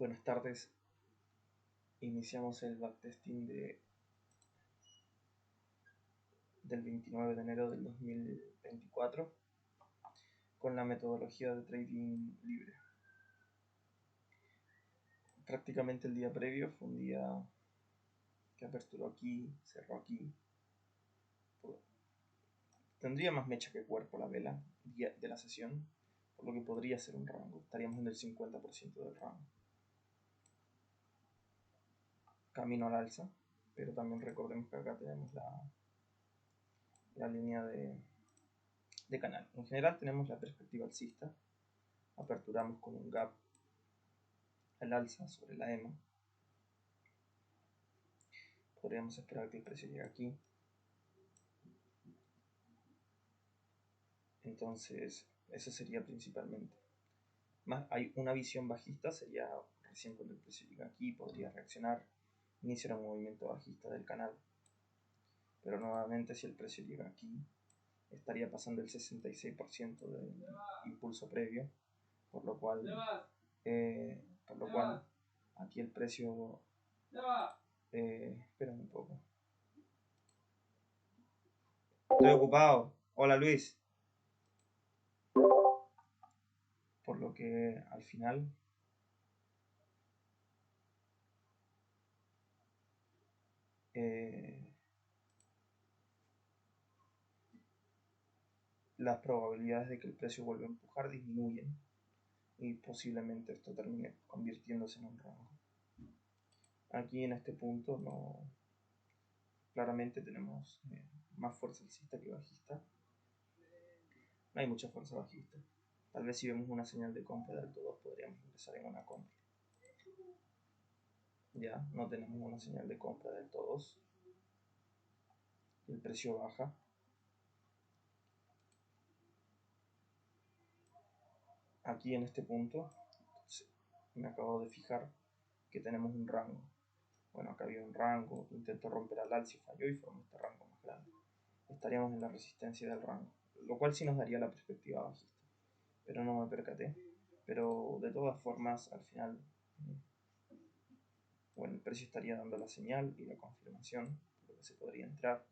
Buenas tardes. Iniciamos el backtesting del 29 de enero del 2024 con la metodología de trading libre. Prácticamente el día previo fue un día que aperturó aquí, cerró aquí. Tendría más mecha que cuerpo la vela de la sesión, por lo que podría ser un rango. Estaríamos en el 50% del rango. Camino al alza, pero también recordemos que acá tenemos la línea de canal. En general tenemos la perspectiva alcista. Aperturamos con un gap al alza sobre la EMA. Podríamos esperar que el precio llegue aquí. Entonces, eso sería principalmente. Más hay una visión bajista, sería recién cuando el precio llega aquí, podría reaccionar, iniciar un movimiento bajista del canal. Pero nuevamente, si el precio llega aquí, estaría pasando el 66% del impulso previo, por lo cual aquí el precio espera un poco. Estoy ocupado. Hola Luis. Por lo que al final las probabilidades de que el precio vuelva a empujar disminuyen y posiblemente esto termine convirtiéndose en un rango. Aquí en este punto claramente tenemos más fuerza alcista que bajista. No hay mucha fuerza bajista. Tal vez si vemos una señal de compra de alto 2 podríamos ingresar en una compra. Ya no tenemos una señal de compra de alto 2. El precio baja. Aquí en este punto me acabo de fijar que tenemos un rango. Bueno, acá había un rango, intentó romper al alza y falló y formó este rango más grande. Estaríamos en la resistencia del rango, lo cual sí nos daría la perspectiva bajista, pero no me percaté. Pero de todas formas, al final, bueno, el precio estaría dando la señal y la confirmación, por lo que se podría entrar,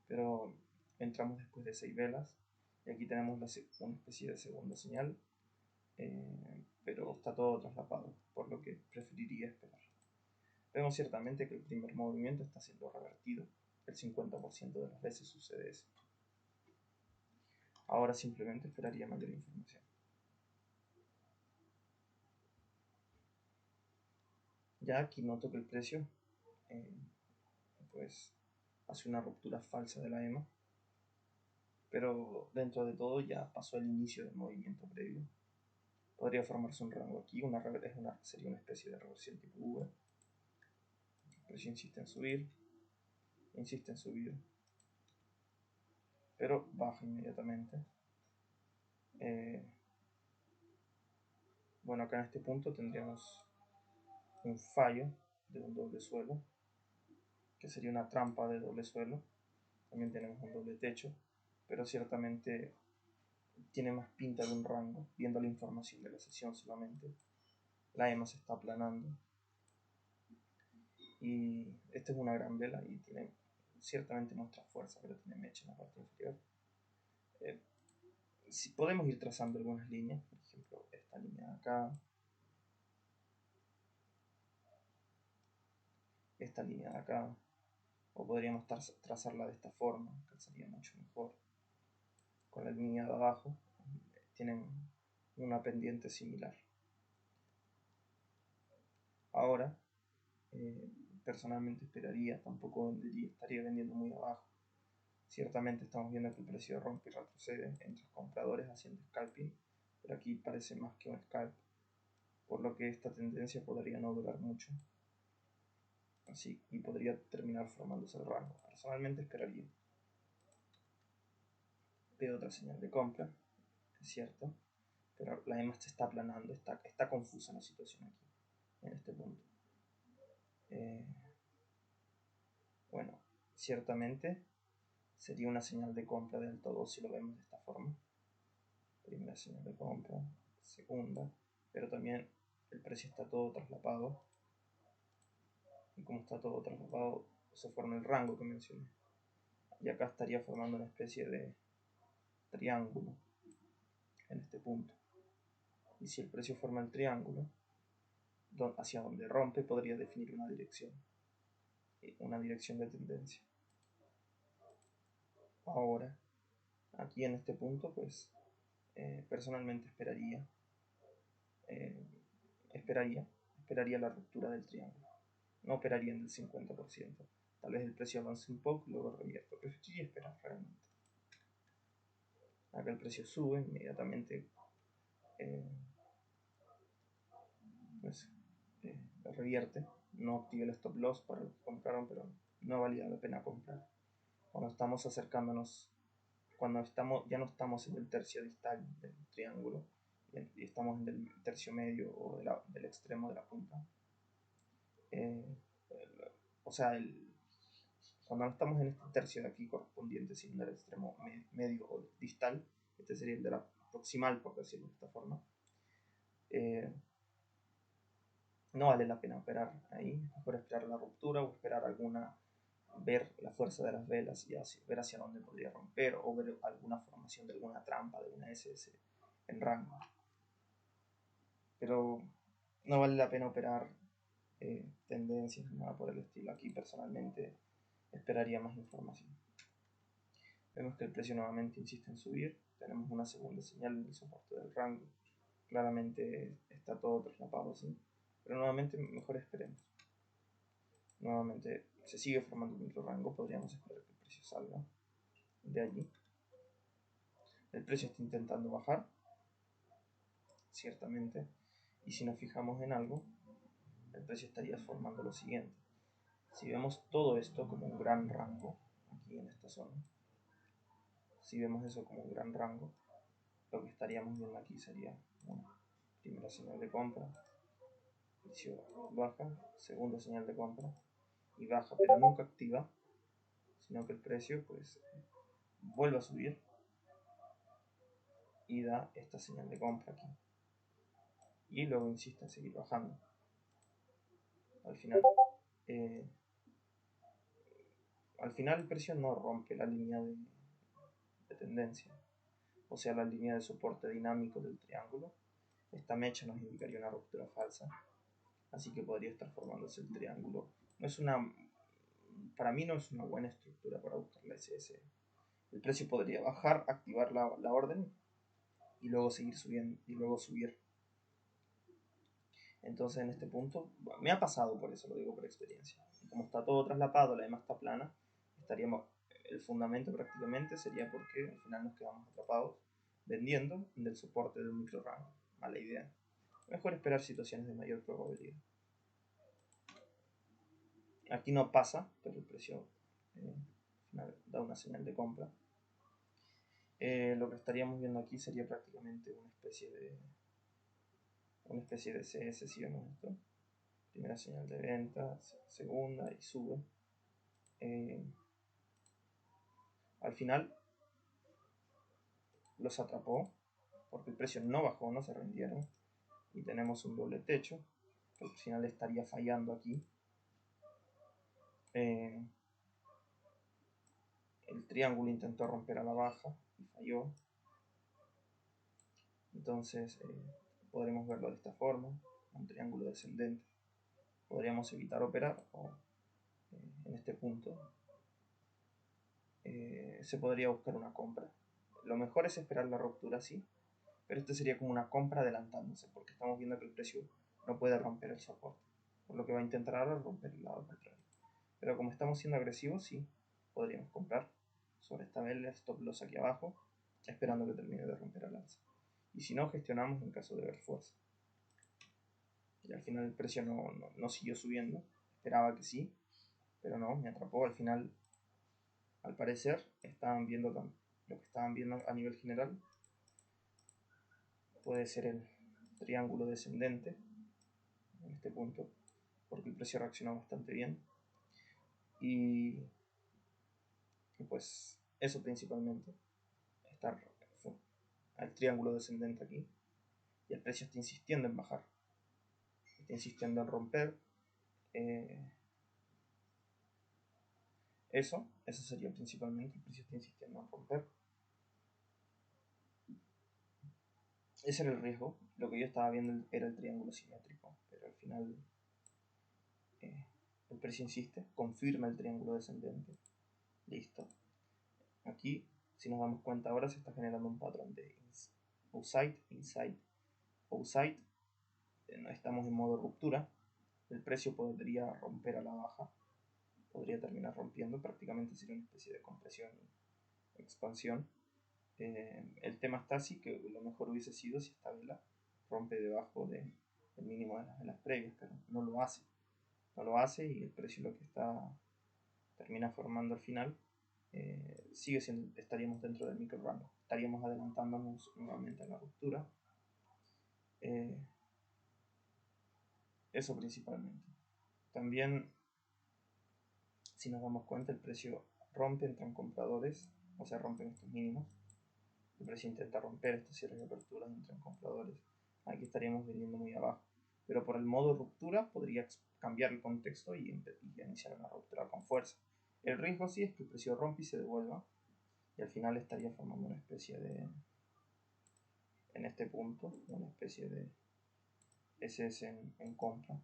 pero entramos después de 6 velas, y aquí tenemos una especie de segunda señal, pero está todo traslapado, por lo que preferiría esperar. Vemos ciertamente que el primer movimiento está siendo revertido. El 50% de las veces sucede eso. Ahora simplemente esperaría mayor información. Ya aquí noto que el precio pues hace una ruptura falsa de la EMA, pero dentro de todo ya pasó el inicio del movimiento previo. Podría formarse un rango aquí, sería una especie de reversión tipo V. El precio insiste en subir, pero baja inmediatamente. Bueno, acá en este punto tendríamos un fallo de un doble suelo, que sería una trampa de doble suelo. También tenemos un doble techo, pero ciertamente tiene más pinta de un rango, viendo la información de la sesión solamente. La EMA se está aplanando y esta es una gran vela y ciertamente muestra fuerza, pero tiene mecha en la parte inferior. Si podemos ir trazando algunas líneas, por ejemplo esta línea de acá, esta línea de acá, o podríamos trazarla de esta forma, que sería mucho mejor. Con la línea de abajo tienen una pendiente similar. Ahora personalmente esperaría, tampoco vendería, estaría vendiendo muy abajo. Ciertamente estamos viendo que el precio rompe y retrocede entre los compradores haciendo scalping, pero aquí parece más que un scalp, por lo que esta tendencia podría no durar mucho. Así, y podría terminar formándose el rango. Personalmente esperaría. Veo otra señal de compra, es cierto, pero la EMA se está aplanando, está confusa la situación aquí, en este punto. Bueno, ciertamente sería una señal de compra del todo si lo vemos de esta forma. Primera señal de compra, segunda, pero también el precio está todo traslapado, y como está todo traslapado se forma el rango que mencioné, y acá estaría formando una especie de triángulo en este punto. Y si el precio forma el triángulo, hacia donde rompe podría definir una dirección de tendencia. Ahora, aquí en este punto, pues personalmente eh, esperaría la ruptura del triángulo. No operaría en el 50%. Tal vez el precio avance un poco y luego revierta. Preferiría esperar realmente. Acá el precio sube inmediatamente. Eh, pues, revierte. No active el stop loss para los que compraron, pero no valía la pena comprar. Cuando estamos acercándonos, ya no estamos en el tercio distal del triángulo y estamos en el tercio medio o del extremo de la punta. O sea, cuando no estamos en este tercio de aquí correspondiente, sino el extremo medio o distal, este sería el de la proximal, por decirlo de esta forma, no vale la pena operar ahí. Es mejor esperar la ruptura o esperar ver la fuerza de las velas y ver hacia dónde podría romper, o ver alguna formación de alguna trampa de una SS en rango. Pero no vale la pena operar tendencias ni nada por el estilo. Aquí personalmente esperaría más información. Vemos que el precio nuevamente insiste en subir. Tenemos una segunda señal en el soporte del rango. Claramente está todo traslapado así, pero nuevamente mejor esperemos. Nuevamente se sigue formando un micro rango. Podríamos esperar que el precio salga de allí. El precio está intentando bajar, ciertamente, y si nos fijamos en algo, el precio estaría formando lo siguiente. Si vemos todo esto como un gran rango, aquí en esta zona, si vemos eso como un gran rango, lo que estaríamos viendo aquí sería una primera señal de compra, precio baja, segunda señal de compra y baja, pero nunca activa, sino que el precio pues vuelve a subir y da esta señal de compra aquí, y luego insiste en seguir bajando. Al final eh, el precio no rompe la línea de tendencia, o sea, la línea de soporte dinámico del triángulo. Esta mecha nos indicaría una ruptura falsa, así que podría estar formándose el triángulo. Para mí no es una buena estructura para buscar la SS. El precio podría bajar, activar la orden y luego seguir subiendo y luego subir. Entonces en este punto me ha pasado, por eso lo digo por experiencia. Como está todo traslapado, la EMA está plana, el fundamento prácticamente sería porque al final nos quedamos atrapados vendiendo del soporte de un micro rango. Mala idea. Mejor esperar situaciones de mayor probabilidad. Aquí no pasa, pero el precio da una señal de compra. Lo que estaríamos viendo aquí sería prácticamente una especie de CS, si vemos esto. Primera señal de venta, segunda y sube. Al final los atrapó porque el precio no bajó, no se rindieron, y tenemos un doble techo que al final estaría fallando aquí. El triángulo intentó romper a la baja y falló. Entonces podremos verlo de esta forma, un triángulo descendente. Podríamos evitar operar, o en este punto se podría buscar una compra. Lo mejor es esperar la ruptura, sí, pero este sería como una compra adelantándose, porque estamos viendo que el precio no puede romper el soporte, por lo que va a intentar ahora romper el lado contrario. Pero como estamos siendo agresivos, sí, podríamos comprar sobre esta vela, stop loss aquí abajo, esperando que termine de romper al alza. Y si no, gestionamos en caso de ver fuerza. Y al final el precio no siguió subiendo, esperaba que sí, pero no, me atrapó. Al final, al parecer, lo que estaban viendo a nivel general puede ser el triángulo descendente en este punto, porque el precio reaccionó bastante bien. Y pues eso principalmente, estar al triángulo descendente aquí, y el precio está insistiendo en bajar. está insistiendo en romper. Eso sería principalmente, el precio está insistiendo en romper. Ese era el riesgo. Lo que yo estaba viendo era el triángulo simétrico, pero al final el precio insiste, confirma el triángulo descendente. Listo. Aquí, si nos damos cuenta ahora, se está generando un patrón de outside, inside, outside. Estamos en modo ruptura. El precio podría romper a la baja, podría terminar rompiendo, prácticamente sería una especie de compresión y expansión. El tema está así que lo mejor hubiese sido si esta vela rompe debajo del mínimo de las velas previas, pero no lo hace. No lo hace y el precio lo que termina formando al final sigue siendo, estaríamos dentro del micro rango, estaríamos adelantándonos nuevamente a la ruptura. Eso principalmente. También, si nos damos cuenta, el precio rompe, entran compradores, o sea, rompen estos mínimos. El precio intenta romper estos cierres de apertura, entran compradores. Aquí estaríamos vendiendo muy abajo. Pero por el modo ruptura podría cambiar el contexto y iniciar una ruptura con fuerza. El riesgo sí es que el precio rompe y se devuelva. Y al final estaría formando una especie de, en este punto, una especie de SS en compra.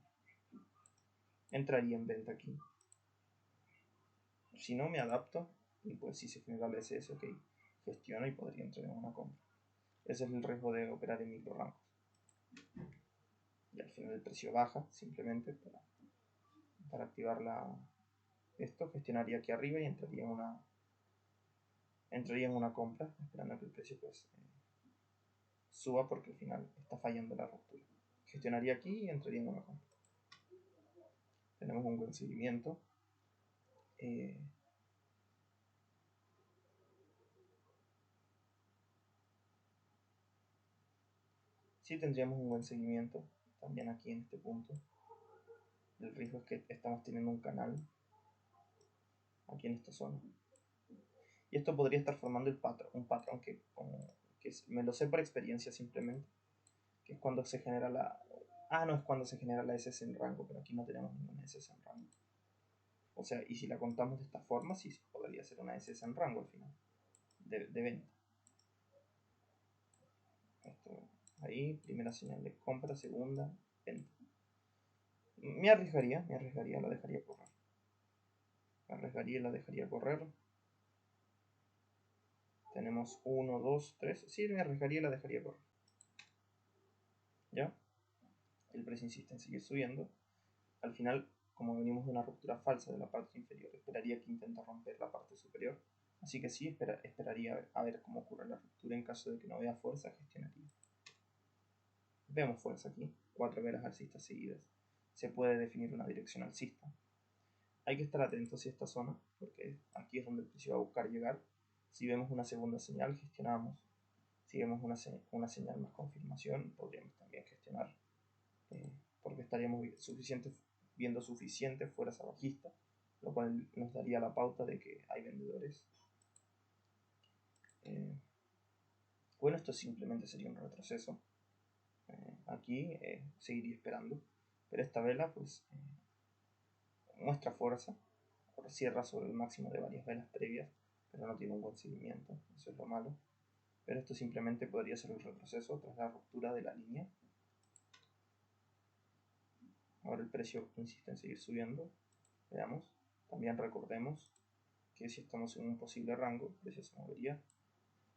Entraría en venta aquí. Si no me adapto, y pues si se genera el SS, ok, gestiono y podría entrar en una compra. Ese es el riesgo de operar en micro rangos. Y al final el precio baja, simplemente para activar esto, gestionaría aquí arriba y entraría en una compra, esperando que el precio pues suba porque al final está fallando la ruptura. Gestionaría aquí y entraría en una compra. Tenemos un buen seguimiento. Sí tendríamos un buen seguimiento también aquí en este punto. El riesgo es que estamos teniendo un canal aquí en esta zona. Y esto podría estar formando un patrón que me lo sé por experiencia simplemente, que es cuando se genera no es cuando se genera la SS en rango, pero aquí no tenemos ninguna SS en rango. O sea, y si la contamos de esta forma, sí podría ser una SS en rango al final, de venta. Esto, ahí, primera señal de compra, segunda, venta. Me arriesgaría, la dejaría correr. Me arriesgaría y la dejaría correr. Tenemos 1, 2, 3. Sí, me arriesgaría y la dejaría correr. ¿Ya? El precio insiste en seguir subiendo. Al final, como venimos de una ruptura falsa de la parte inferior, esperaría que intente romper la parte superior. Así que sí, esperaría a ver cómo ocurre la ruptura. En caso de que no vea fuerza, gestionaría. Vemos fuerza aquí, 4 velas alcistas seguidas. Se puede definir una dirección alcista. Hay que estar atentos a esta zona, porque aquí es donde el precio va a buscar llegar. Si vemos una segunda señal, gestionamos. Si vemos una señal más confirmación, podríamos también gestionar, porque estaríamos viendo suficiente fuerza bajista, lo cual nos daría la pauta de que hay vendedores. Bueno, esto simplemente sería un retroceso. Aquí seguiría esperando, pero esta vela pues muestra fuerza, cierra sobre el máximo de varias velas previas, pero no tiene un buen seguimiento, eso es lo malo. Pero esto simplemente podría ser un retroceso tras la ruptura de la línea. Ahora el precio insiste en seguir subiendo. Veamos. También recordemos que si estamos en un posible rango, el precio se movería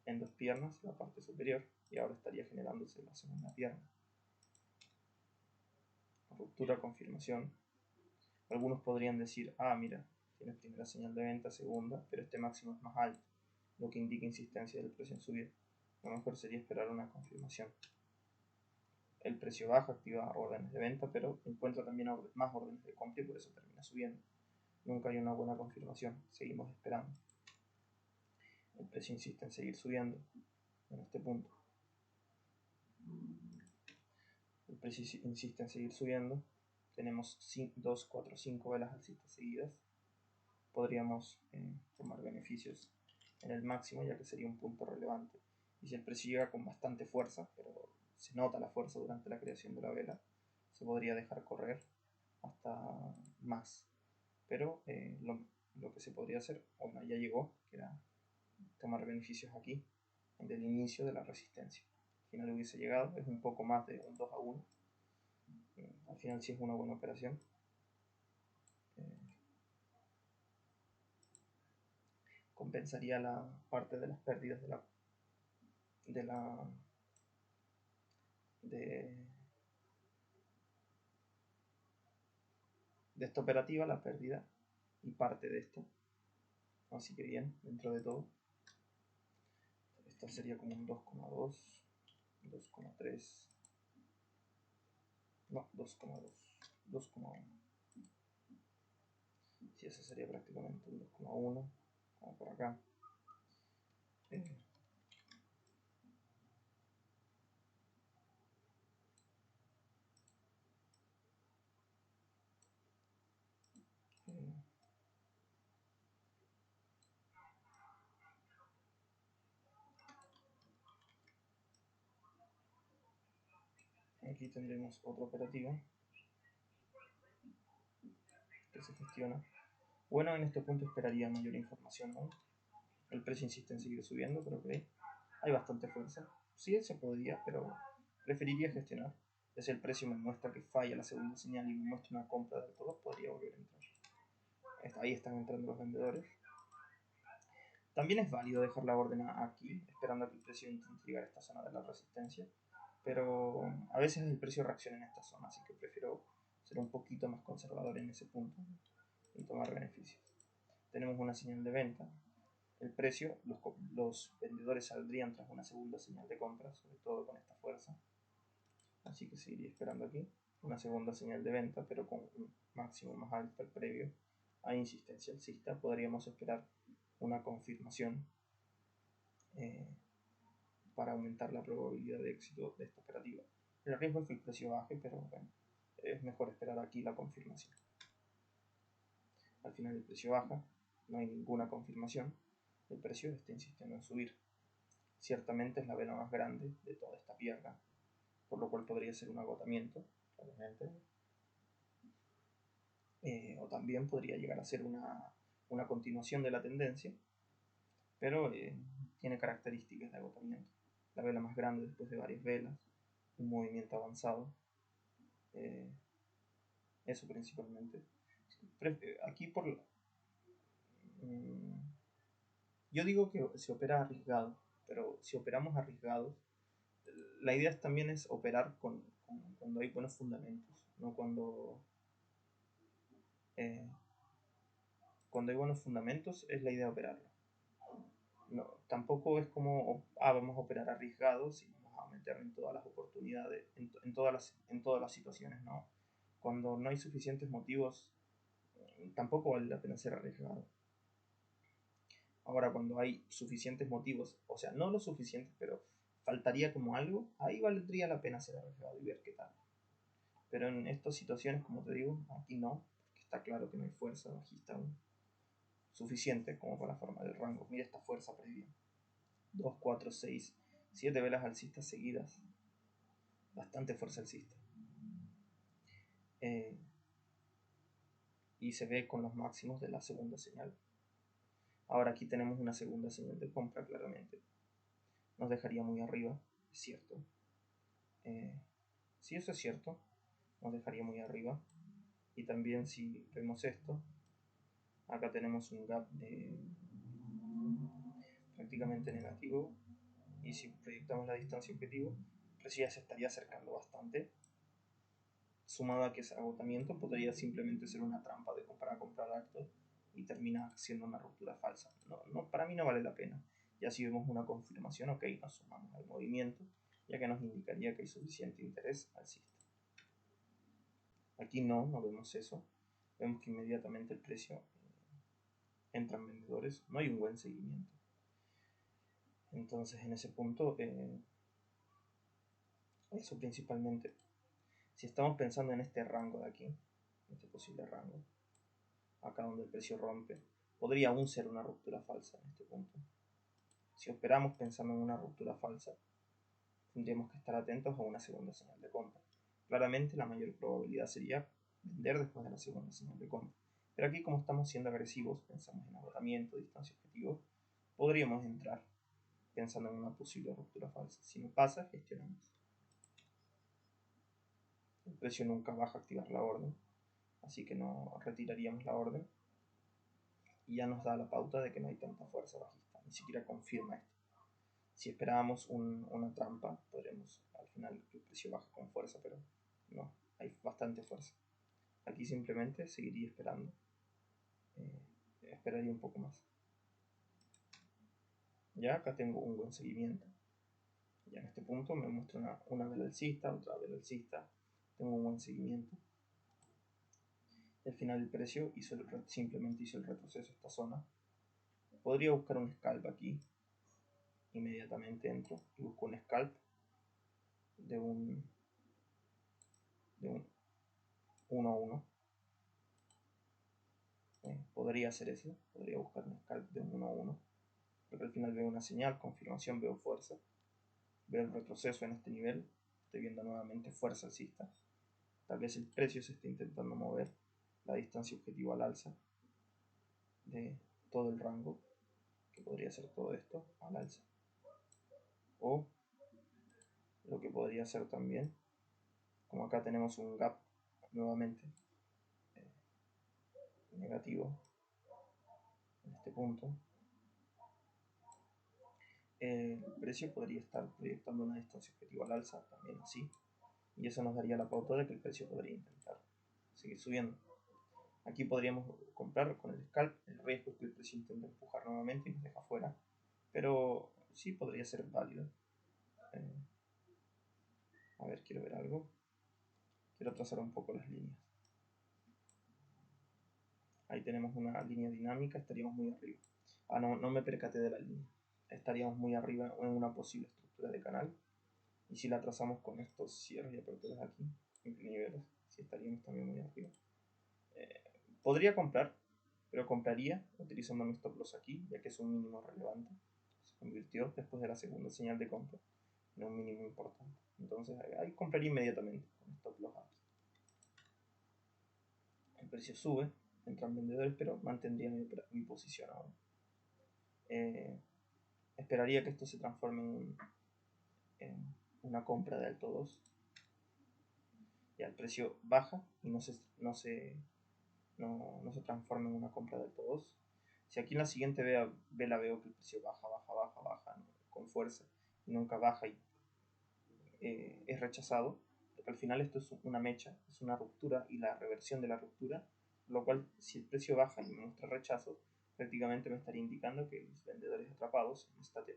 en dos piernas, la parte superior, y ahora estaría generándose la segunda pierna. Ruptura, confirmación. Algunos podrían decir, mira, tienes primera señal de venta, segunda, pero este máximo es más alto, lo que indica insistencia del precio en subir. Lo mejor sería esperar una confirmación. El precio baja, activa órdenes de venta, pero encuentra también más órdenes de compra y por eso termina subiendo. Nunca hay una buena confirmación, seguimos esperando. El precio insiste en seguir subiendo en este punto. El precio insiste en seguir subiendo. Tenemos 2, 4, 5 velas alcistas seguidas. Podríamos tomar beneficios en el máximo, ya que sería un punto relevante. Y si el precio llega con bastante fuerza, pero se nota la fuerza durante la creación de la vela, se podría dejar correr hasta más, pero lo que se podría hacer, bueno, ya llegó, que era tomar beneficios aquí, en el inicio de la resistencia. Al final hubiese llegado, es un poco más de un 2-1, al final sí es una buena operación. Compensaría la parte de las pérdidas de esta operativa, la pérdida y parte de esto. Así que bien, dentro de todo. Esto sería como un 2,2, 2,3, no, 2,2, 2,1. Sí, eso sería prácticamente un 2,1, como por acá. Aquí tendremos otra operativa que se gestiona. Bueno, en este punto esperaría mayor información, ¿no? El precio insiste en seguir subiendo, pero que hay bastante fuerza. Sí, se podría, pero preferiría gestionar. Si el precio me muestra que falla la segunda señal y me muestra una compra de todos, podría volver a entrar. Ahí están entrando los vendedores. También es válido dejar la orden aquí, esperando a que el precio intente llegar a esta zona de la resistencia, pero a veces el precio reacciona en esta zona, así que prefiero ser un poquito más conservador en ese punto y tomar beneficios. Tenemos una señal de venta. El precio, los vendedores saldrían tras una segunda señal de compra, sobre todo con esta fuerza. Así que seguiría esperando aquí una segunda señal de venta, pero con un máximo más alto al previo. A insistencia alcista podríamos esperar una confirmación para aumentar la probabilidad de éxito de esta operativa. El riesgo es que el precio baje, pero bueno, es mejor esperar aquí la confirmación. Al final el precio baja, no hay ninguna confirmación, el precio está insistiendo en subir. Ciertamente es la vela más grande de toda esta pierna, por lo cual podría ser un agotamiento, obviamente. O también podría llegar a ser una continuación de la tendencia, pero tiene características de agotamiento. La vela más grande después de varias velas, un movimiento avanzado, eso principalmente. Aquí yo digo que se opera arriesgado, pero si operamos arriesgados, la idea también es operar cuando hay buenos fundamentos, no cuando hay buenos fundamentos es la idea operarlo. No, tampoco es como, vamos a operar arriesgados y vamos a meter en todas las oportunidades, en todas las situaciones, ¿no? Cuando no hay suficientes motivos, tampoco vale la pena ser arriesgado. Ahora, cuando hay suficientes motivos, o sea, no lo suficientes, pero faltaría como algo, ahí valdría la pena ser arriesgado y ver qué tal. Pero en estas situaciones, como te digo, aquí no, porque está claro que no hay fuerza bajista aún suficiente como para formar el rango. Mira esta fuerza previa. 2, 4, 6, 7 velas alcistas seguidas. Bastante fuerza alcista. Y se ve con los máximos de la segunda señal. Ahora aquí tenemos una segunda señal de compra, claramente. Nos dejaría muy arriba, es cierto. Si eso es cierto, nos dejaría muy arriba. Y también si vemos esto, acá tenemos un gap prácticamente negativo. Y si proyectamos la distancia objetivo, el precio ya se estaría acercando bastante. Sumado a que ese agotamiento podría simplemente ser una trampa de comprar alto y termina siendo una ruptura falsa. Para mí no vale la pena. Ya si vemos una confirmación, ok, nos sumamos al movimiento, ya que nos indicaría que hay suficiente interés alcista. Aquí no vemos eso. Vemos que inmediatamente el precio entran vendedores, no hay un buen seguimiento. Entonces en ese punto, eso principalmente. Si estamos pensando en este rango de aquí, en este posible rango, acá donde el precio rompe, podría aún ser una ruptura falsa en este punto. Si operamos pensando en una ruptura falsa, tendríamos que estar atentos a una segunda señal de compra. Claramente la mayor probabilidad sería vender después de la segunda señal de compra. Pero aquí, como estamos siendo agresivos, pensamos en agotamiento, distancia objetivo, podríamos entrar pensando en una posible ruptura falsa. Si no pasa, gestionamos. El precio nunca baja a activar la orden, así que no retiraríamos la orden y ya nos da la pauta de que no hay tanta fuerza bajista, ni siquiera confirma esto. Si esperábamos una trampa, podremos al final que el precio baje con fuerza, pero no, hay bastante fuerza. Aquí simplemente seguiría esperando, esperaría un poco más. Ya acá tengo un buen seguimiento. Ya en este punto me muestra una vela alcista, otra vela alcista, tengo un buen seguimiento. Y al final el precio simplemente hizo el retroceso a esta zona. Podría buscar un scalp aquí. Inmediatamente entro y busco un scalp de un 1 a 1. Podría hacer eso, podría buscar un scalp de un 1 a 1. Porque al final veo una señal, confirmación, veo fuerza. Veo el retroceso en este nivel. Estoy viendo nuevamente fuerza alcista. Tal vez el precio se esté intentando mover la distancia objetiva al alza de todo el rango, que podría ser todo esto al alza. O lo que podría ser también, como acá tenemos un gap nuevamente negativo en este punto, el precio podría estar proyectando una distancia objetiva al alza también así, y eso nos daría la pauta de que el precio podría intentar seguir subiendo. Aquí podríamos comprar con el scalp, el riesgo es que el precio intente empujar nuevamente y nos deja fuera, pero sí podría ser válido. A ver, quiero ver algo. Quiero trazar un poco las líneas. Ahí tenemos una línea dinámica, estaríamos muy arriba. No me percaté de la línea. Estaríamos muy arriba en una posible estructura de canal. Y si la trazamos con estos cierres y aperturas aquí, en niveles, sí estaríamos también muy arriba. Podría comprar, pero compraría utilizando mi stop loss aquí, ya que es un mínimo relevante. Se convirtió después de la segunda señal de compra en un mínimo importante. Entonces ahí compraría inmediatamente con stop loss aquí. El precio sube, entran vendedores, pero mantendría mi posición ahora. Esperaría que esto se transforme en una compra de alto 2. Ya el precio baja y no se transforma en una compra de alto 2. Si aquí en la siguiente vela veo que el precio baja, ¿no? Con fuerza, y nunca baja y es rechazado, porque al final esto es una mecha, es una ruptura y la reversión de la ruptura, lo cual si el precio baja y me muestra rechazo, prácticamente me estaría indicando que los vendedores atrapados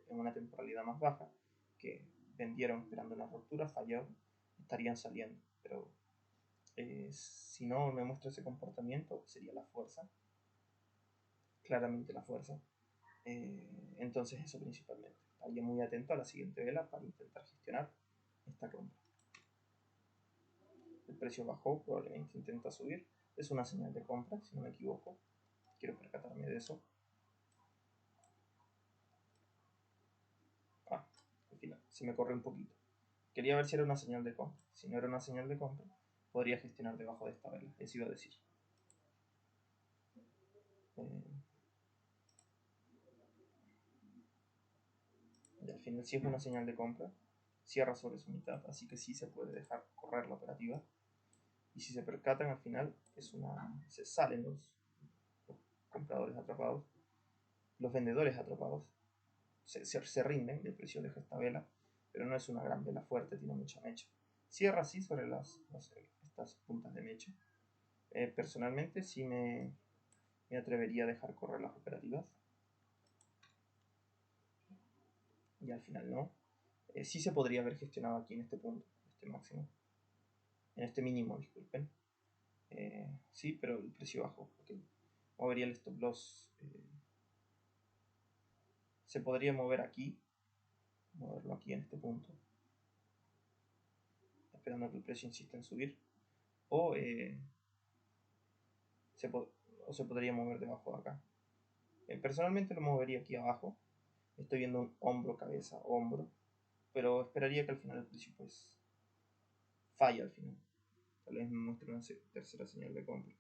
en una temporalidad más baja, que vendieron esperando una ruptura, fallaron, estarían saliendo. Pero si no me muestra ese comportamiento, sería la fuerza, claramente la fuerza. Entonces eso principalmente. Estaría muy atento a la siguiente vela para intentar gestionar esta compra. El precio bajó, probablemente intenta subir. Es una señal de compra, si no me equivoco. Quiero percatarme de eso. Al final, se me corre un poquito. Quería ver si era una señal de compra. Si no era una señal de compra, podría gestionar debajo de esta vela. Eso iba a decir. Y al final, si es una señal de compra, cierra sobre su mitad, así que sí se puede dejar correr la operativa. Y si se percatan, al final se salen los compradores atrapados, los vendedores atrapados, se rinden, el precio deja esta vela, pero no es una gran vela fuerte, tiene mucha mecha. Cierra así sobre estas puntas de mecha. Personalmente sí me atrevería a dejar correr las operativas. Y al final no. Sí se podría haber gestionado aquí en este punto, este máximo. En este mínimo, disculpen. Sí, pero el precio bajó. Okay. Movería el stop loss. Se podría mover aquí. Moverlo aquí en este punto. Esperando que el precio insista en subir. O se podría mover debajo de acá. Personalmente lo movería aquí abajo. Estoy viendo un hombro, cabeza, hombro. Pero esperaría que al final el precio pues falla al final. Tal vez me muestre una tercera señal de compra.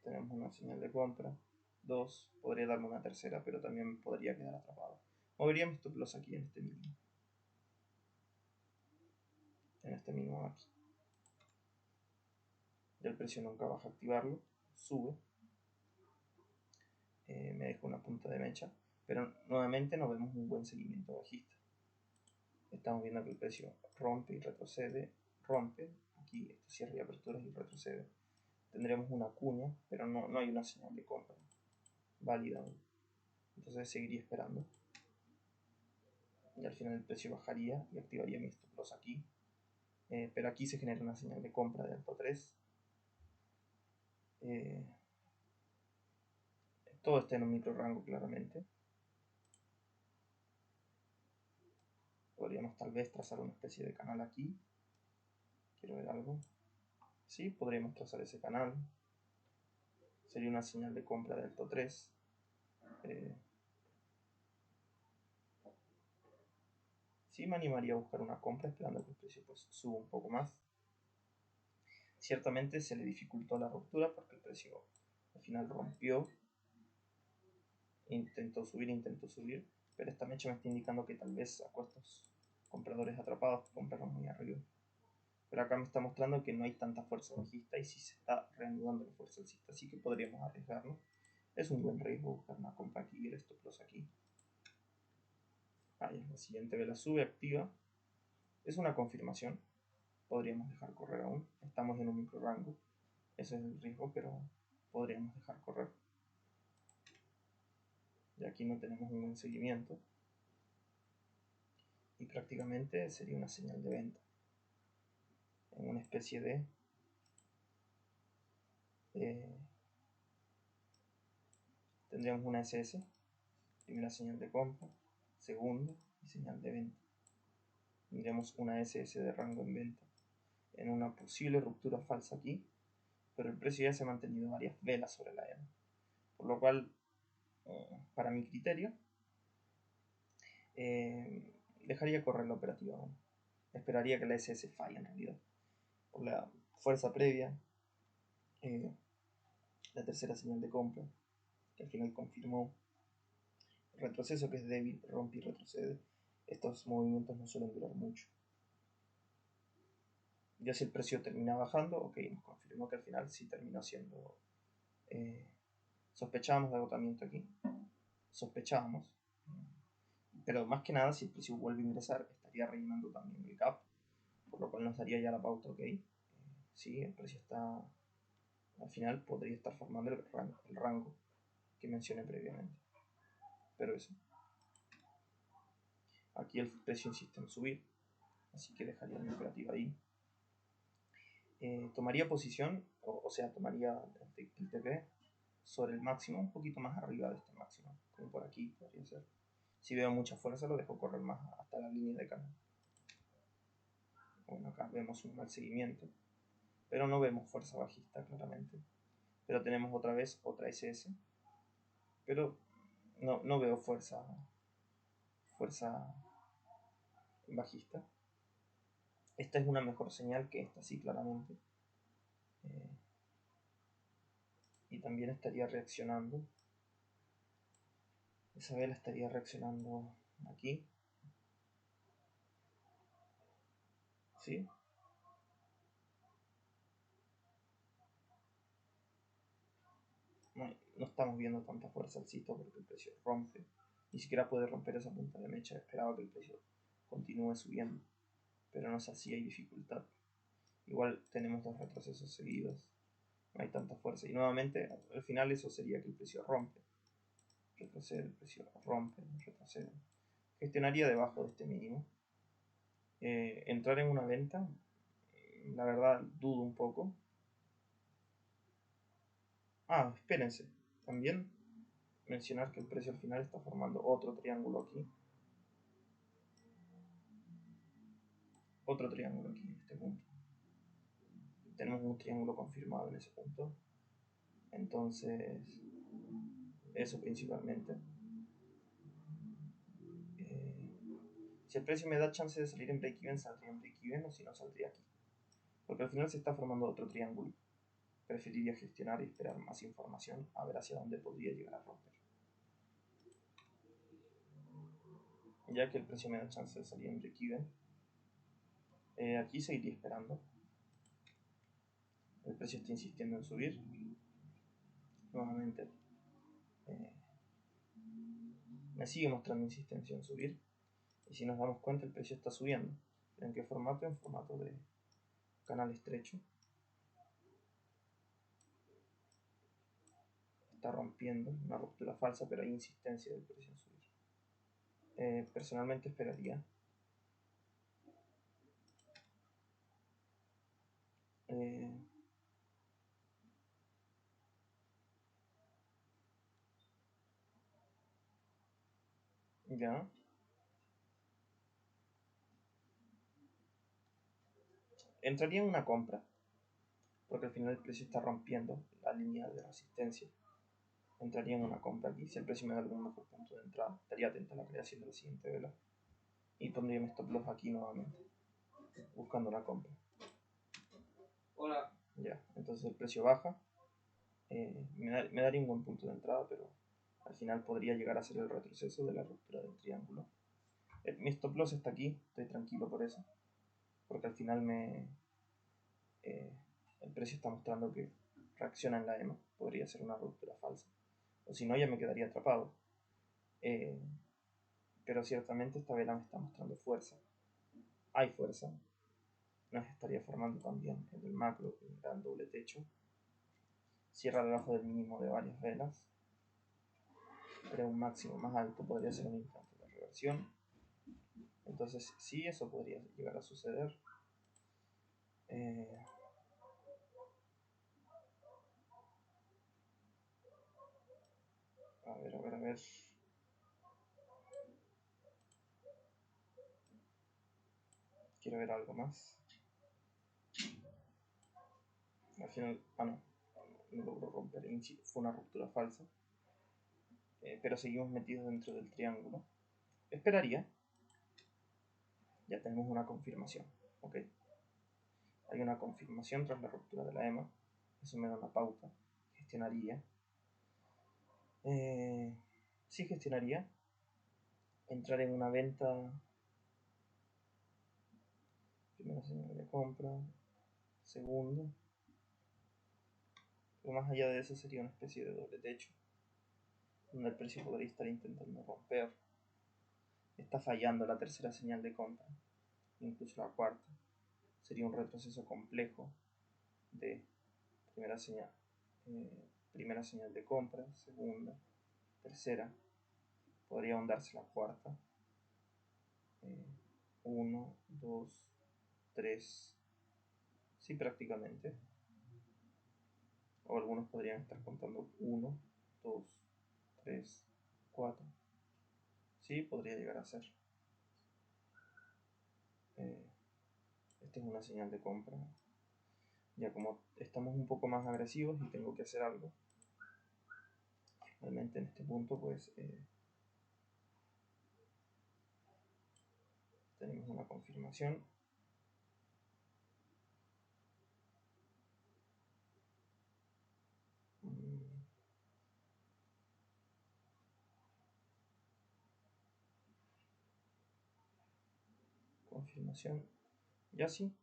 Tenemos una señal de compra, 2, podría darme una tercera, pero también podría quedar atrapado. Movería mi stop loss aquí en este mínimo. En este mínimo aquí. Y el precio nunca baja a activarlo, sube. Me deja una punta de mecha, pero nuevamente no vemos un buen seguimiento bajista. Estamos viendo que el precio rompe y retrocede, rompe, aquí esto cierra y aperturas y retrocede. Tendremos una cuña, pero no hay una señal de compra válida aún. Entonces seguiría esperando. Y al final el precio bajaría y activaría mi stop loss aquí. Pero aquí se genera una señal de compra de alto 3. Todo está en un micro rango claramente. Podríamos tal vez trazar una especie de canal aquí. Quiero ver algo. Sí, podríamos trazar ese canal. Sería una señal de compra de alto 3. Sí me animaría a buscar una compra esperando que el precio pues suba un poco más. Ciertamente se le dificultó la ruptura porque el precio al final rompió. Intentó subir, pero esta mecha me está indicando que tal vez a estos compradores atrapados compraron muy arriba. Pero acá me está mostrando que no hay tanta fuerza bajista y sí se está reanudando la fuerza alcista, así que podríamos arriesgarnos. Es un buen riesgo buscar una compra aquí y el stop loss aquí. Ahí la siguiente vela sube, activa. Es una confirmación. Podríamos dejar correr aún. Estamos en un micro rango. Ese es el riesgo, pero podríamos dejar correr. Y aquí no tenemos un buen seguimiento. Y prácticamente sería una señal de venta. En una especie de tendríamos una SS, primera señal de compra, segunda y señal de venta. Tendríamos una SS de rango en venta en una posible ruptura falsa aquí, pero el precio ya se ha mantenido varias velas sobre la EMA, por lo cual para mi criterio dejaría correr la operativa aún. Esperaría que la SS falle en realidad por la fuerza previa, la tercera señal de compra que al final confirmó el retroceso, que es débil, rompe y retrocede. Estos movimientos no suelen durar mucho. Ya si el precio termina bajando, ok, nos confirmó que al final sí terminó siendo sospechábamos de agotamiento aquí, sospechábamos, pero más que nada si el precio vuelve a ingresar estaría rellenando también el gap, por lo cual nos daría ya la pauta, ok, sí, el precio está, al final podría estar formando el rango que mencioné previamente, pero eso, aquí el precio insiste en subir, así que dejaría mi operativa ahí. Tomaría posición, o sea, tomaría el TP sobre el máximo, un poquito más arriba de este máximo, como por aquí podría ser. Si veo mucha fuerza lo dejo correr más hasta la línea de canal. Bueno, acá vemos un mal seguimiento, pero no vemos fuerza bajista claramente. Pero tenemos otra vez otra SS, pero no veo fuerza bajista. Esta es una mejor señal que esta, sí, claramente. Y también estaría reaccionando. Esa vela estaría reaccionando aquí. ¿Sí? No estamos viendo tanta fuerza alcista porque el precio rompe. Ni siquiera puede romper esa punta de mecha. Esperaba que el precio continúe subiendo, pero no sé si hay dificultad. Igual tenemos dos retrocesos seguidos. No hay tanta fuerza. Y nuevamente, al final eso sería que el precio rompe. Retrocede, el precio rompe, retrocede. Gestionaría debajo de este mínimo. Entrar en una venta, la verdad dudo un poco. Espérense. También mencionar que el precio al final está formando otro triángulo aquí. Otro triángulo aquí en este punto. Tenemos un triángulo confirmado en ese punto. Entonces, eso principalmente. Si el precio me da chance de salir en break-even, saldría en break-even, o si no, saldría aquí. Porque al final se está formando otro triángulo. Preferiría gestionar y esperar más información a ver hacia dónde podría llegar a romper. Ya que el precio me da chance de salir en break-even, aquí seguiría esperando. El precio está insistiendo en subir. Nuevamente me sigue mostrando insistencia en subir. Y si nos damos cuenta, el precio está subiendo. ¿En qué formato? En formato de canal estrecho. Está rompiendo una ruptura falsa, pero hay insistencia del precio en subir. Personalmente esperaría. Ya. Entraría en una compra, porque al final el precio está rompiendo la línea de resistencia. Entraría en una compra aquí. Si el precio me da algún mejor punto de entrada, estaría atento a la creación de la siguiente vela. Y pondría mi stop loss aquí nuevamente, buscando la compra. Hola. Ya, entonces el precio baja. Me daría un buen punto de entrada, pero al final podría llegar a ser el retroceso de la ruptura del triángulo. Mi stop loss está aquí, estoy tranquilo por eso, porque al final el precio está mostrando que reacciona en la EMA. Podría ser una ruptura falsa, o si no, ya me quedaría atrapado. Pero ciertamente esta vela me está mostrando fuerza. Hay fuerza. Nos estaría formando también en el macro un gran doble techo. Cierra debajo del mínimo de varias velas. Pero un máximo más alto podría ser un intento de reversión. Entonces sí, eso podría llegar a suceder. A ver. Quiero ver algo más. Al final, no logró romper. Fue una ruptura falsa. Pero seguimos metidos dentro del triángulo. Esperaría. Ya tenemos una confirmación. ¿Ok? Hay una confirmación tras la ruptura de la EMA. Eso me da una pauta. Gestionaría. Sí gestionaría. Entrar en una venta. Primera señal de compra. Segundo. Lo más allá de eso sería una especie de doble techo, donde el precio podría estar intentando romper. Está fallando la tercera señal de compra, incluso la cuarta. Sería un retroceso complejo de primera señal, primera señal de compra, segunda, tercera. Podría ahondarse la cuarta. 1, 2, 3. Sí, prácticamente. O algunos podrían estar contando 1, 2, 3, 4. Sí, podría llegar a ser. Esta es una señal de compra. Ya como estamos un poco más agresivos y tengo que hacer algo, realmente en este punto pues tenemos una confirmación. Confirmación. Ya sí.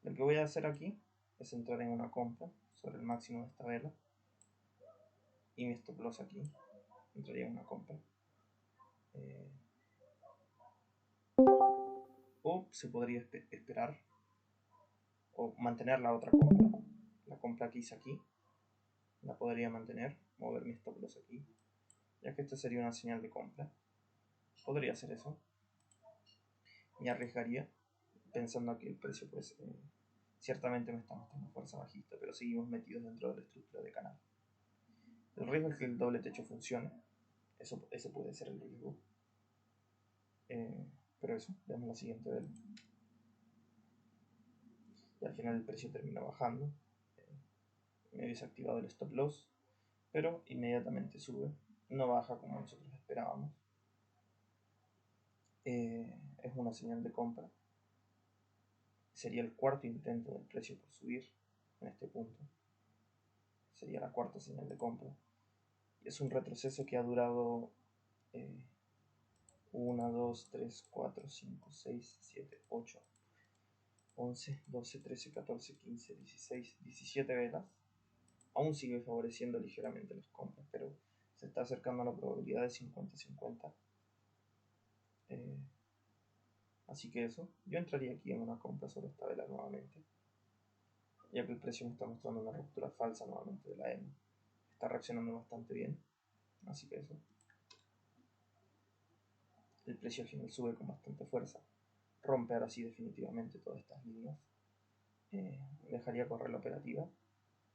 Lo que voy a hacer aquí es entrar en una compra sobre el máximo de esta vela. Y mi stop loss aquí. Entraría en una compra. O se podría esperar. O mantener la otra compra. La compra que hice aquí. La podría mantener. Mover mi stop loss aquí. Ya que esta sería una señal de compra. Podría hacer eso. Me arriesgaría pensando que el precio pues ciertamente me está mostrando fuerza bajista, pero seguimos metidos dentro de la estructura de canal. El riesgo es que el doble techo funcione. Ese puede ser el riesgo. Pero eso, veamos la siguiente vela. Y al final el precio termina bajando. me hubiese activado el stop loss, pero inmediatamente sube, no baja como nosotros esperábamos. Es una señal de compra. Sería el cuarto intento del precio por subir en este punto. Sería la cuarta señal de compra. Y es un retroceso que ha durado 1, 2, 3, 4, 5, 6, 7, 8, 11, 12, 13, 14, 15, 16, 17 velas. Aún sigue favoreciendo ligeramente las compras, pero se está acercando a la probabilidad de 50-50. Así que eso, yo entraría aquí en una compra sobre esta vela nuevamente, ya que el precio me está mostrando una ruptura falsa nuevamente de la EMA. Está reaccionando bastante bien, así que eso. El precio al final sube con bastante fuerza, rompe ahora sí definitivamente todas estas líneas. Dejaría correr la operativa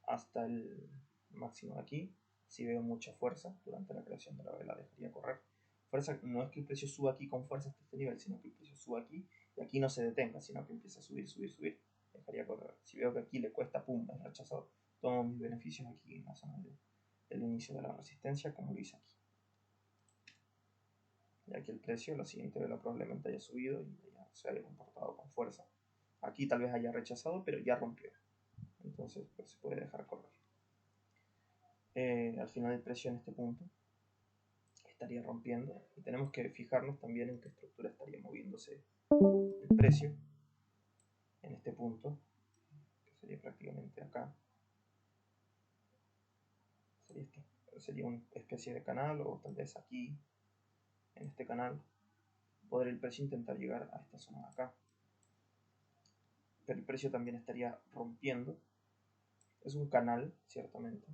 hasta el máximo de aquí. Si veo mucha fuerza durante la creación de la vela, dejaría correr. Fuerza no es que el precio suba aquí con fuerza hasta este nivel, sino que el precio suba aquí y aquí no se detenga, sino que empieza a subir, subir, subir. Dejaría correr. Si veo que aquí le cuesta, pum, es rechazado. Tomo mis beneficios aquí en la zona del inicio de la resistencia, como lo hice aquí. Ya que el precio, la siguiente vela probablemente haya subido y ya se haya comportado con fuerza. Aquí tal vez haya rechazado, pero ya rompió. Entonces pues, se puede dejar correr. Al final el precio en este punto estaría rompiendo y tenemos que fijarnos también en qué estructura estaría moviéndose el precio en este punto, que sería prácticamente acá. Sería una especie de canal, o tal vez aquí en este canal podría el precio intentar llegar a esta zona de acá, pero el precio también estaría rompiendo. Es un canal ciertamente,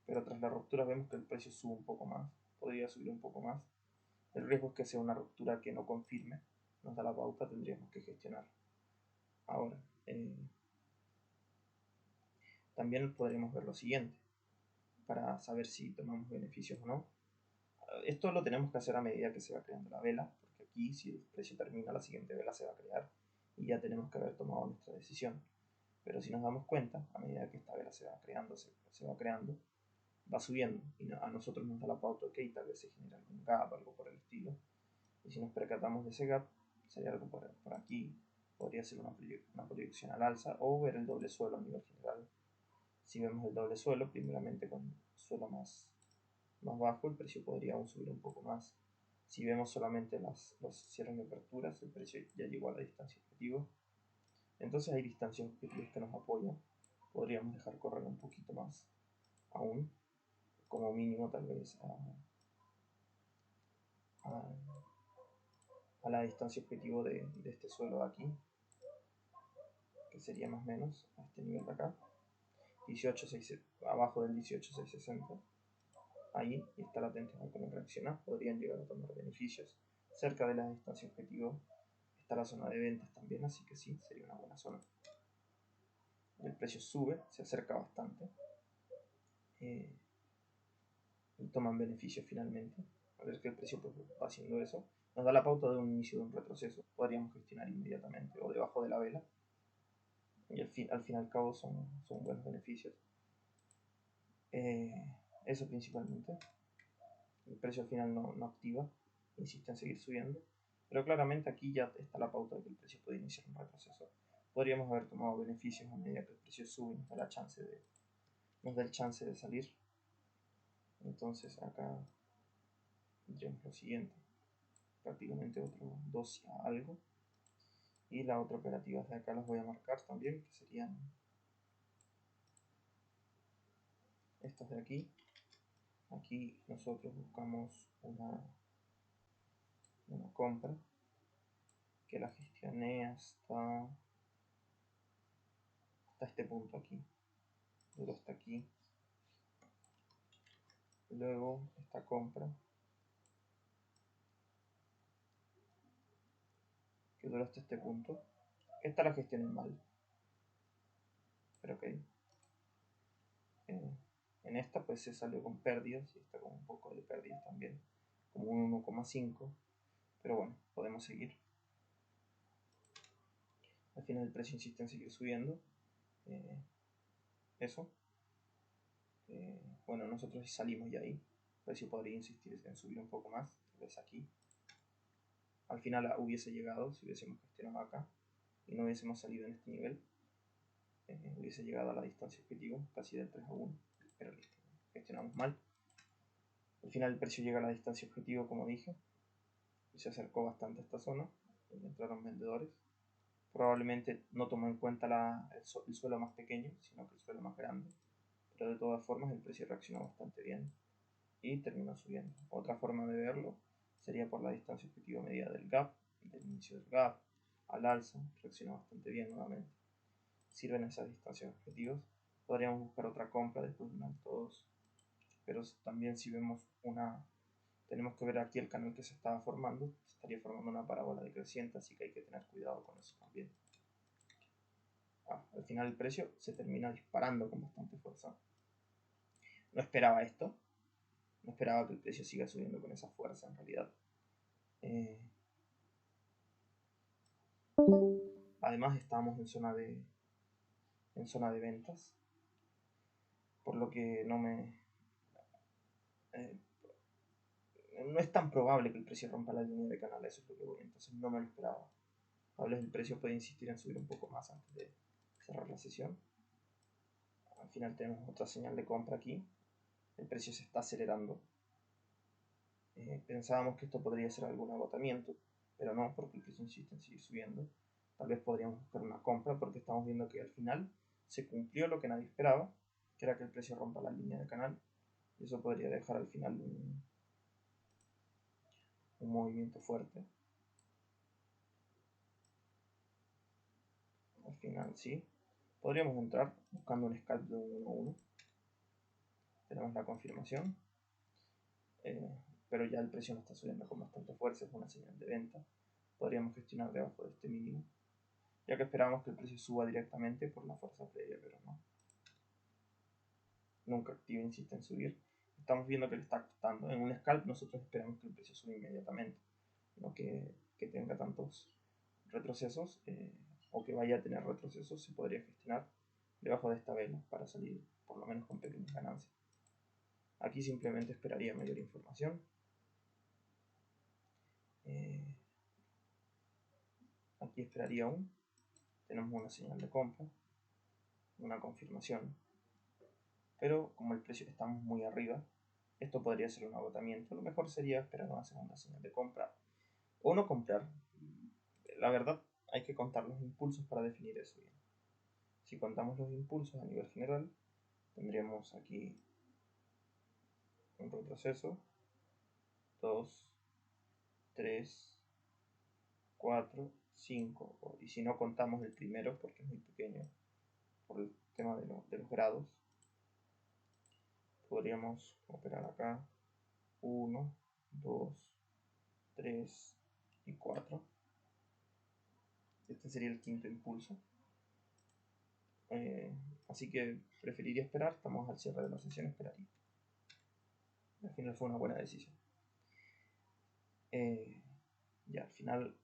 pero tras la ruptura vemos que el precio sube un poco más, podría subir un poco más. El riesgo es que sea una ruptura que no confirme, nos da la pauta, tendríamos que gestionar. Ahora, también podremos ver lo siguiente, para saber si tomamos beneficios o no. Esto lo tenemos que hacer a medida que se va creando la vela, porque aquí si el precio termina, la siguiente vela se va a crear y ya tenemos que haber tomado nuestra decisión. Pero si nos damos cuenta, a medida que esta vela se va creando, va subiendo y a nosotros nos da la pauta, ok, tal vez se genera algún gap, algo por el estilo. Y si nos percatamos de ese gap, sería algo por aquí, podría ser una proyección al alza o ver el doble suelo a nivel general. Si vemos el doble suelo, primeramente con suelo más bajo, el precio podría aún subir un poco más. Si vemos solamente los cierres de aperturas, el precio ya llegó a la distancia objetivo. Entonces hay distancias objetivas que nos apoyan. Podríamos dejar correr un poquito más aún, como mínimo tal vez a la distancia objetivo de este suelo de aquí, que sería más o menos a este nivel de acá, 18.6, abajo del 18.660. Ahí, y estar atentos a cómo reacciona, podrían llegar a tomar beneficios. Cerca de la distancia objetivo está la zona de ventas también, así que sí, sería una buena zona. El precio sube, se acerca bastante y toman beneficios finalmente. A ver que el precio va haciendo eso, nos da la pauta de un inicio de un retroceso. Podríamos gestionar inmediatamente o debajo de la vela y al fin y al cabo son buenos beneficios. Eso principalmente. El precio al final no activa, insiste en seguir subiendo, pero claramente aquí ya está la pauta de que el precio puede iniciar un retroceso. Podríamos haber tomado beneficios a medida que el precio sube y nos da el chance de salir. Entonces acá tendríamos lo siguiente, prácticamente otro 2 a algo, y la otra operativa de acá las voy a marcar también, que serían estas de aquí. Aquí nosotros buscamos una compra que la gestioné hasta este punto aquí, duró hasta aquí. Luego esta compra que duró hasta este punto, esta la gestioné mal, pero ok. En esta pues se salió con pérdidas y está con un poco de pérdidas también, como un 1,5, pero bueno, podemos seguir. Al final el precio insiste en seguir subiendo. Eso. Bueno, nosotros salimos ya ahí. El precio podría insistir en subir un poco más, tal vez aquí. Al final hubiese llegado si hubiésemos gestionado acá y no hubiésemos salido en este nivel. Hubiese llegado a la distancia objetivo, casi del 3 a 1, pero listo, gestionamos mal. Al final el precio llega a la distancia objetivo, como dije, y se acercó bastante a esta zona, donde entraron vendedores. Probablemente no tomó en cuenta el suelo más pequeño, sino que el suelo más grande, pero de todas formas el precio reaccionó bastante bien y terminó subiendo. Otra forma de verlo sería por la distancia objetiva medida del gap, del inicio del gap, al alza, reaccionó bastante bien nuevamente. Sirven esas distancias objetivas. Podríamos buscar otra compra después de un alto 2, pero también si vemos tenemos que ver aquí el canal que se estaba formando, se estaría formando una parábola decreciente, así que hay que tener cuidado con eso también. Al final el precio se termina disparando con bastante fuerza. No esperaba esto, no esperaba que el precio siga subiendo con esa fuerza en realidad. Además estábamos en zona de ventas, por lo que no es tan probable que el precio rompa la línea de canal, eso es lo que voy, entonces no me lo esperaba. Tal vez el precio puede insistir en subir un poco más antes de cerrar la sesión. Al final tenemos otra señal de compra aquí, el precio se está acelerando. Pensábamos que esto podría ser algún agotamiento, pero no, porque el precio insiste en seguir subiendo. Tal vez podríamos buscar una compra, porque estamos viendo que al final se cumplió lo que nadie esperaba, que era que el precio rompa la línea de canal, y eso podría dejar al final un movimiento fuerte. Al final sí, podríamos entrar buscando un scalp de 1-1. Tenemos la confirmación, pero ya el precio no está subiendo con bastante fuerza, es una señal de venta. Podríamos gestionar debajo de este mínimo, ya que esperamos que el precio suba directamente por la fuerza previa, pero no. Nunca activa insiste en subir. Estamos viendo que le está costando. En un scalp nosotros esperamos que el precio suba inmediatamente, no que tenga tantos retrocesos, o que vaya a tener retrocesos. Se podría gestionar debajo de esta vela para salir por lo menos con pequeñas ganancias. Aquí simplemente esperaría mayor información. Aquí esperaría aún. Tenemos una señal de compra, una confirmación, pero como el precio estamos muy arriba, esto podría ser un agotamiento. Lo mejor sería esperar una segunda señal de compra o no comprar. La verdad, hay que contar los impulsos para definir eso bien. Si contamos los impulsos a nivel general, tendríamos aquí un retroceso, 2, 3, 4, 5, y si no contamos el primero porque es muy pequeño por el tema de los grados, podríamos operar acá 1, 2, 3 y 4. Este sería el quinto impulso. Así que preferiría esperar, estamos al cierre de la sesión, esperaría. Al final fue una buena decisión. Ya al final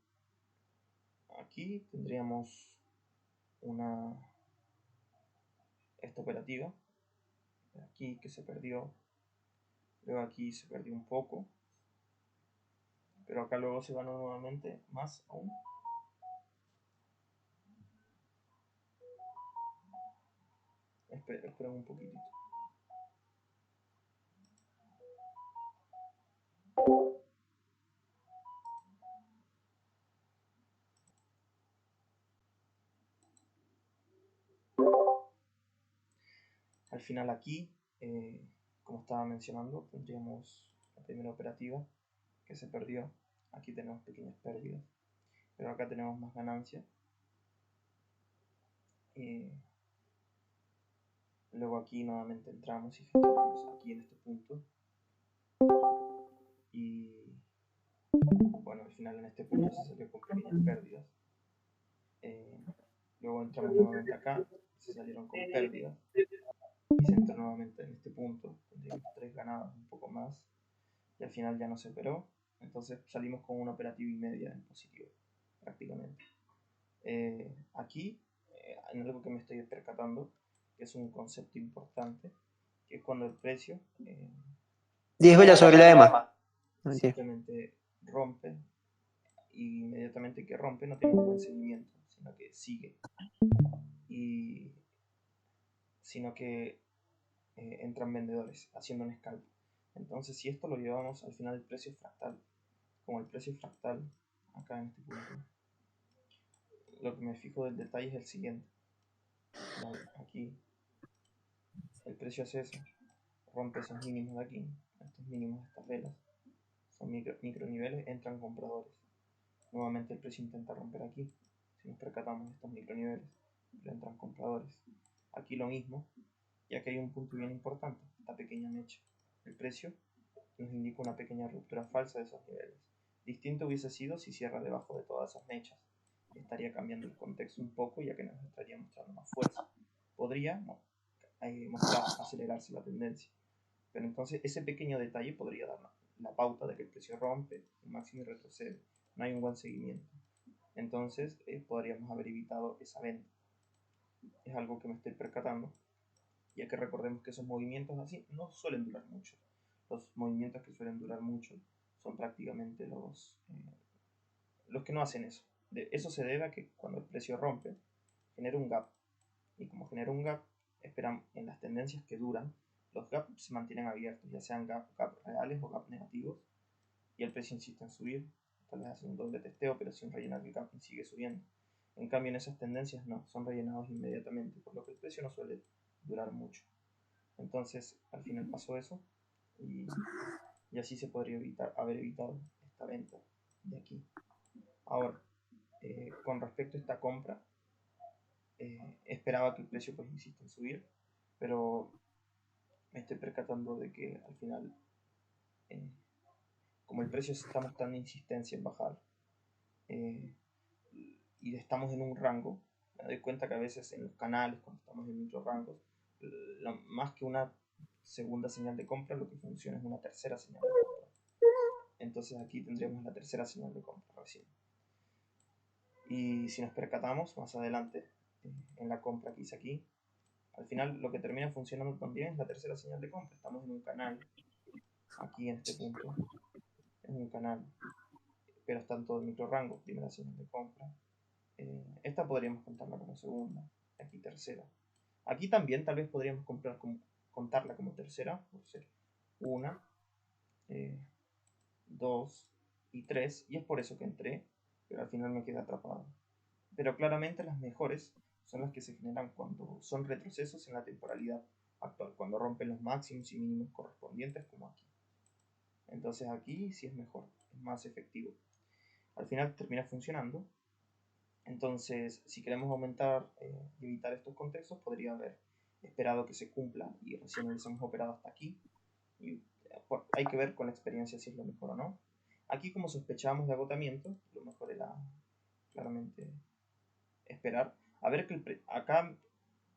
aquí tendríamos esta operativa, aquí que se perdió, luego aquí se perdió un poco, pero acá luego se ganó nuevamente más aún. Esperen un poquitito. Al final aquí, como estaba mencionando, tendríamos la primera operativa que se perdió. Aquí tenemos pequeñas pérdidas, pero acá tenemos más ganancias. Luego aquí nuevamente entramos y gestionamos aquí en este punto. Y bueno, al final en este punto se salió con pequeñas pérdidas. Luego entramos nuevamente acá, se salieron con pérdidas. Y se entró nuevamente en este punto, tendríamos 3 ganadas, un poco más. Y al final ya no se operó. Entonces salimos con una operativa y media en positivo, prácticamente. Aquí, en algo que me estoy percatando, que es un concepto importante, que es cuando el precio 10 velas sobre la EMA. No, mentira. simplemente rompe, y inmediatamente que rompe no tiene un buen seguimiento, sino que sigue, y sino que entran vendedores haciendo un scalp. Entonces, si esto lo llevamos al final, el precio fractal, como el precio fractal acá en este punto, lo que me fijo del detalle es el siguiente. Aquí el precio hace eso, rompe esos mínimos de aquí, estos mínimos de estas velas, son micro niveles, entran compradores. Nuevamente el precio intenta romper aquí, si nos percatamos de estos micro niveles, pero entran compradores. Aquí lo mismo, ya que hay un punto bien importante, esta pequeña mecha. El precio nos indica una pequeña ruptura falsa de esos niveles. Distinto hubiese sido si cierra debajo de todas esas mechas. Estaría cambiando el contexto un poco, ya que nos estaría mostrando más fuerza. Podría acelerarse la tendencia. Pero entonces ese pequeño detalle podría dar la pauta de que el precio rompe el máximo y retrocede. No hay un buen seguimiento. Entonces podríamos haber evitado esa venta. Es algo que me estoy percatando, ya que recordemos que esos movimientos así no suelen durar mucho. Los movimientos que suelen durar mucho son prácticamente los que no hacen eso. Eso se debe a que cuando el precio rompe, genera un gap. Y como genera un gap, esperan en las tendencias que duran, los gaps se mantienen abiertos, ya sean gap reales o gap negativos, y el precio insiste en subir, tal vez hace un doble testeo, pero sin rellenar el gap sigue subiendo. En cambio, en esas tendencias no, son rellenados inmediatamente, por lo que el precio no suele durar mucho. Entonces, al final pasó eso, y así se podría haber evitado esta venta de aquí. Ahora, con respecto a esta compra, esperaba que el precio pues insista en subir, pero me estoy percatando de que al final, como el precio está mostrando insistencia en bajar, y estamos en un rango, me doy cuenta que a veces en los canales, cuando estamos en micro rangos, más que una segunda señal de compra, lo que funciona es una tercera señal de compra. Entonces aquí tendríamos la tercera señal de compra recién. Y si nos percatamos más adelante, en la compra que hice aquí, al final lo que termina funcionando también es la tercera señal de compra. Estamos en un canal, aquí en este punto, es un canal, pero está en todo el micro rango, primera señal de compra. Esta podríamos contarla como segunda, aquí tercera. Aquí también tal vez podríamos contarla como tercera, por ser 1, 2 y 3, y es por eso que entré, pero al final me quedé atrapado. Pero claramente las mejores son las que se generan cuando son retrocesos en la temporalidad actual, cuando rompen los máximos y mínimos correspondientes, como aquí. Entonces aquí sí es mejor, es más efectivo. Al final termina funcionando. Entonces, si queremos aumentar y evitar estos contextos, podría haber esperado que se cumpla y recién hubiésemos operado hasta aquí. Y hay que ver con la experiencia si es lo mejor o no. Aquí, como sospechábamos de agotamiento, lo mejor era claramente esperar. A ver que acá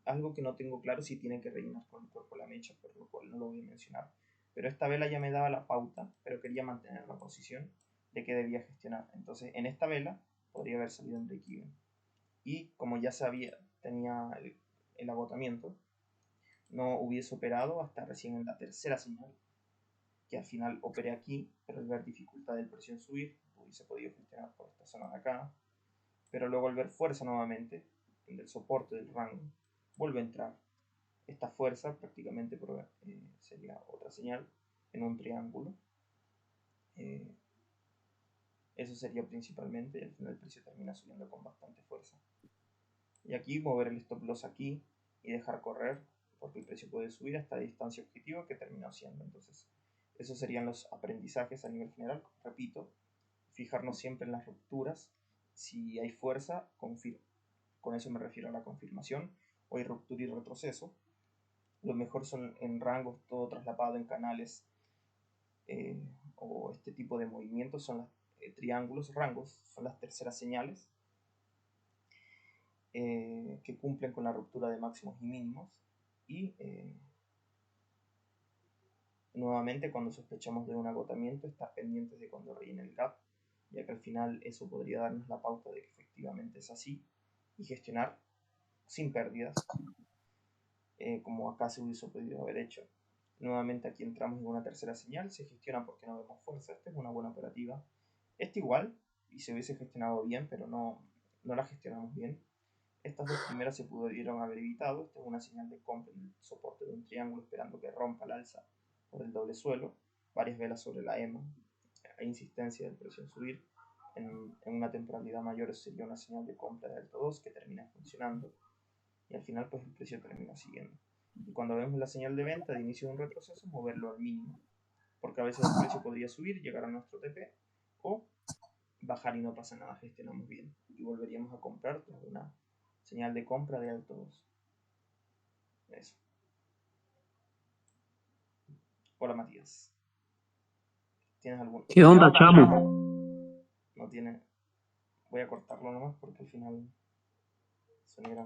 algo que no tengo claro si tiene que rellenar con el cuerpo la mecha, por lo cual no lo voy a mencionar. Pero esta vela ya me daba la pauta, pero quería mantener la posición de que debía gestionar. Entonces, en esta vela podría haber salido en break-even. Y como ya tenía el agotamiento, no hubiese operado hasta recién en la tercera señal, que al final operé aquí, pero al ver dificultad del precio en subir, hubiese podido gestionar por esta zona de acá. Pero luego al ver fuerza nuevamente, en el soporte del rango, vuelve a entrar. Esta fuerza prácticamente sería otra señal en un triángulo. Eso sería principalmente, y al final el precio termina subiendo con bastante fuerza. Y aquí mover el stop loss aquí y dejar correr, porque el precio puede subir hasta la distancia objetivo que terminó siendo. Entonces, esos serían los aprendizajes a nivel general. Repito, fijarnos siempre en las rupturas. Si hay fuerza, con eso me refiero a la confirmación, o hay ruptura y retroceso. Lo mejor son en rangos, todo traslapado en canales, o este tipo de movimientos son los triángulos, rangos, son las terceras señales, que cumplen con la ruptura de máximos y mínimos. Y nuevamente, cuando sospechamos de un agotamiento, estar pendientes de cuando rellene el gap, ya que al final eso podría darnos la pauta de que efectivamente es así, y gestionar sin pérdidas, como acá se hubiese podido haber hecho. Nuevamente aquí entramos en una tercera señal, se gestiona porque no vemos fuerza, esta es una buena operativa. Esta igual, y se hubiese gestionado bien, pero no la gestionamos bien. Estas dos primeras se pudieron haber evitado. Esta es una señal de compra en el soporte de un triángulo esperando que rompa el alza por el doble suelo. Varias velas sobre la EMA. Hay insistencia del precio en subir. En una temporalidad mayor sería una señal de compra de alto 2 que termina funcionando. Y al final pues el precio termina siguiendo. Y cuando vemos la señal de venta de inicio de un retroceso, moverlo al mínimo. Porque a veces el precio podría subir, llegar a nuestro TP, o bajar y no pasa nada, gestionamos bien. Y volveríamos a comprar tras una señal de compra de alto 2. Eso. Hola Matías. ¿Tienes algún? ¿Qué onda, chamo? No tiene. Voy a cortarlo nomás porque al final sonará